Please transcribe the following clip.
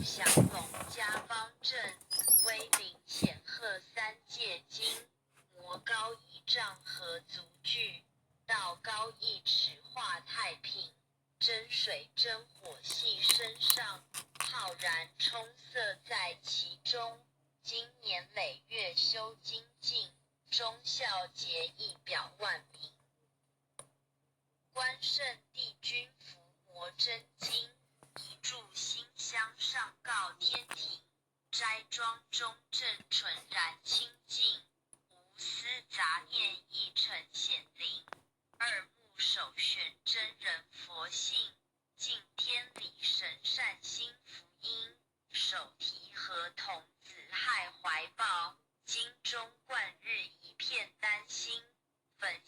祥龙家方正，威灵显赫三界经，魔高一丈何足惧，道高一尺化太平，真水真火系身上，浩然充塞在其中，经年累月修精进，忠孝节义表万民。关圣帝君伏魔真经，一炷馨香上告天庭，斋庄中正纯然清净，无私杂念一尘显灵，二目首悬真人佛性，敬天理神善心福音，手提合童子害怀抱，经中贯日一片丹心，粉